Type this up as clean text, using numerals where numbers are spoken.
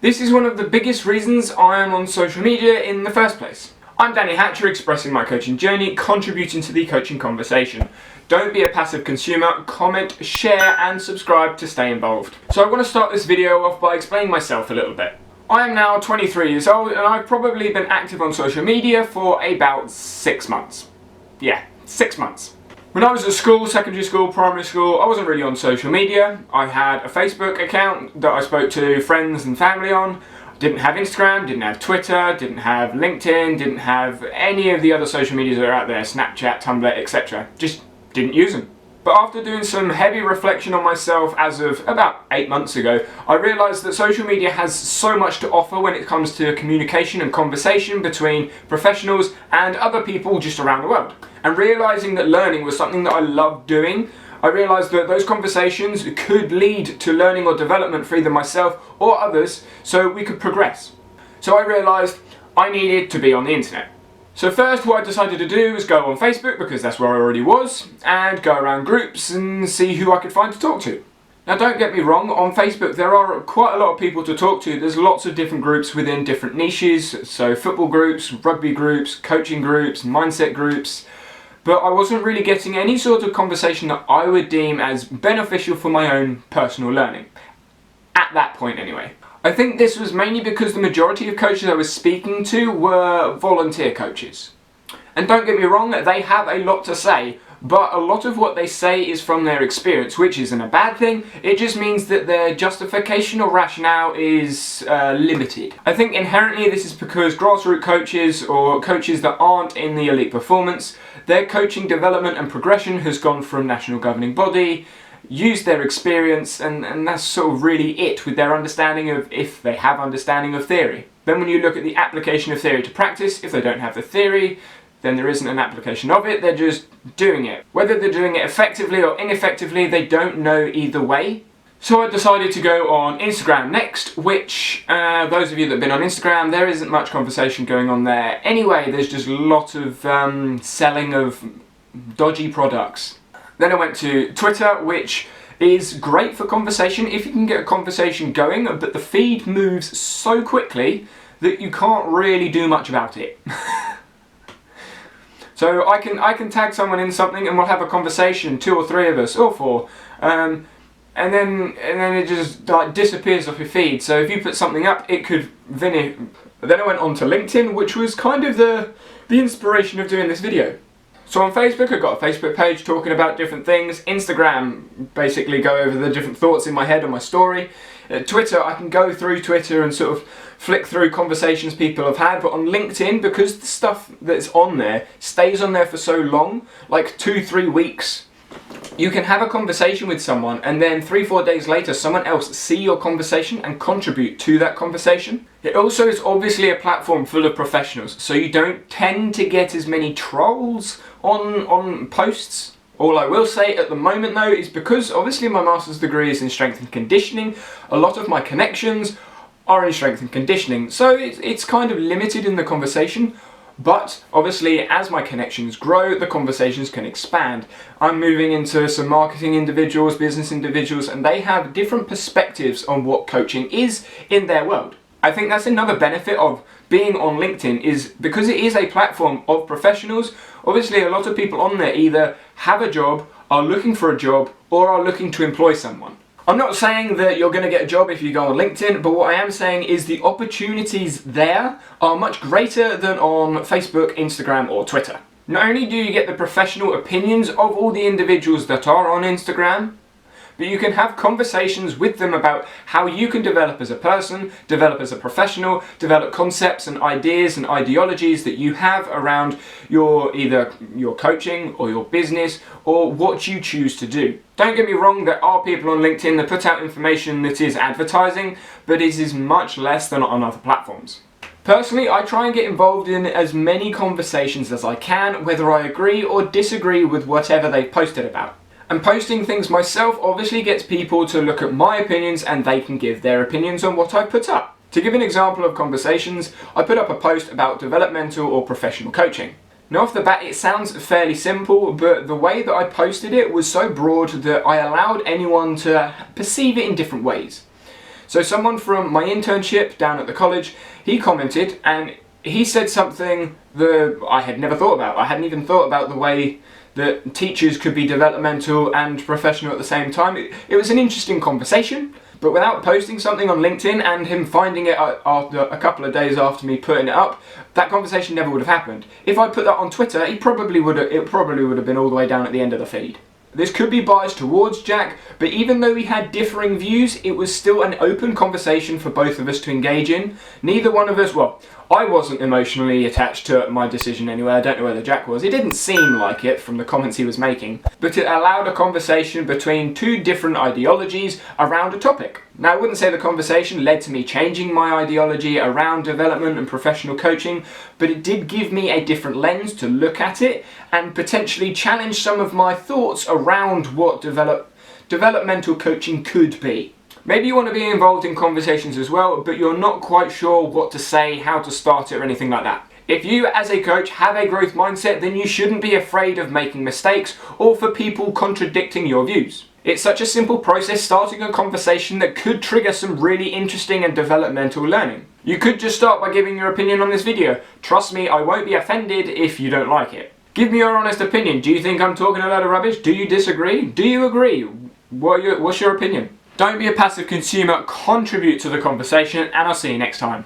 This is one of the biggest reasons I am on social media in the first place. I'm Danny Hatcher, expressing my coaching journey, contributing to the coaching conversation. Don't be a passive consumer, comment, share and subscribe to stay involved. So I want to start this video off by explaining myself a little bit. I am now 23 years old and I've probably been active on social media for about 6 months. Yeah, 6 months. When I was at school, secondary school, primary school, I wasn't really on social media. I had a Facebook account that I spoke to friends and family on. Didn't have Instagram, didn't have Twitter, didn't have LinkedIn, didn't have any of the other social medias that are out there, Snapchat, Tumblr, etc. Just didn't use them. But after doing some heavy reflection on myself as of about 8 months ago, I realised that social media has so much to offer when it comes to communication and conversation between professionals and other people just around the world. And realising that learning was something that I loved doing, I realised that those conversations could lead to learning or development for either myself or others so we could progress. So I realised I needed to be on the internet. So first what I decided to do was go on Facebook, because that's where I already was, and go around groups and see who I could find to talk to. Now don't get me wrong, on Facebook there are quite a lot of people to talk to. There's lots of different groups within different niches, so football groups, rugby groups, coaching groups, mindset groups, but I wasn't really getting any sort of conversation that I would deem as beneficial for my own personal learning. At that point anyway. I think this was mainly because the majority of coaches I was speaking to were volunteer coaches. And don't get me wrong, they have a lot to say, but a lot of what they say is from their experience, which isn't a bad thing. It just means that their justification or rationale is limited. I think inherently this is because grassroots coaches or coaches that aren't in the elite performance, their coaching development and progression has gone from national governing body, use their experience, and that's sort of really it with their understanding of, if they have understanding of theory. Then when you look at the application of theory to practice, if they don't have the theory, then there isn't an application of it, they're just doing it. Whether they're doing it effectively or ineffectively, they don't know either way. So I decided to go on Instagram next, which, those of you that have been on Instagram, there isn't much conversation going on there. Anyway, there's just a lot of selling of dodgy products. Then I went to Twitter, which is great for conversation if you can get a conversation going, but the feed moves so quickly that you can't really do much about it. So I can tag someone in something and we'll have a conversation, 2 or 3 of us, or 4, and then it just like disappears off your feed. So if you put something up, it could vanish. Then I went on to LinkedIn, which was kind of the inspiration of doing this video. So on Facebook, I've got a Facebook page talking about different things. Instagram, basically go over the different thoughts in my head on my story. Twitter, I can go through Twitter and sort of flick through conversations people have had. But on LinkedIn, because the stuff that's on there stays on there for so long, like 2-3 weeks, you can have a conversation with someone and then 3-4 days later someone else see your conversation and contribute to that conversation. It also is obviously a platform full of professionals, so you don't tend to get as many trolls on posts. All I will say at the moment though is, because obviously my master's degree is in strength and conditioning, a lot of my connections are in strength and conditioning, so it's kind of limited in the conversation. But obviously as my connections grow, the conversations can expand. I'm moving into some marketing individuals, business individuals, and they have different perspectives on what coaching is in their world. I think that's another benefit of being on LinkedIn, is because it is a platform of professionals. Obviously a lot of people on there either have a job, are looking for a job, or are looking to employ someone. I'm not saying that you're going to get a job if you go on LinkedIn, but what I am saying is the opportunities there are much greater than on Facebook, Instagram or Twitter. Not only do you get the professional opinions of all the individuals that are on Instagram, but you can have conversations with them about how you can develop as a person, develop as a professional, develop concepts and ideas and ideologies that you have around either your coaching or your business or what you choose to do. Don't get me wrong, there are people on LinkedIn that put out information that is advertising, but it is much less than on other platforms. Personally, I try and get involved in as many conversations as I can, whether I agree or disagree with whatever they've posted about. And posting things myself obviously gets people to look at my opinions and they can give their opinions on what I put up. To give an example of conversations, I put up a post about developmental or professional coaching. Now off the bat it sounds fairly simple, but the way that I posted it was so broad that I allowed anyone to perceive it in different ways. So someone from my internship down at the college, he commented and he said something that I had never thought about. I hadn't even thought about the way that teachers could be developmental and professional at the same time. It was an interesting conversation, but without posting something on LinkedIn and him finding it after a couple of days after me putting it up, that conversation never would have happened. If I put that on Twitter, it probably would have been all the way down at the end of the feed. This could be biased towards Jack, but even though we had differing views, it was still an open conversation for both of us to engage in. Neither one of us, well, I wasn't emotionally attached to my decision anyway. I don't know whether Jack was. It didn't seem like it from the comments he was making, but it allowed a conversation between two different ideologies around a topic. Now, I wouldn't say the conversation led to me changing my ideology around development and professional coaching, but it did give me a different lens to look at it and potentially challenge some of my thoughts around what developmental coaching could be. Maybe you want to be involved in conversations as well, but you're not quite sure what to say, how to start it, or anything like that. If you, as a coach, have a growth mindset, then you shouldn't be afraid of making mistakes or for people contradicting your views. It's such a simple process starting a conversation that could trigger some really interesting and developmental learning. You could just start by giving your opinion on this video. Trust me, I won't be offended if you don't like it. Give me your honest opinion. Do you think I'm talking a lot of rubbish? Do you disagree? Do you agree? What's your opinion? Don't be a passive consumer, contribute to the conversation, and I'll see you next time.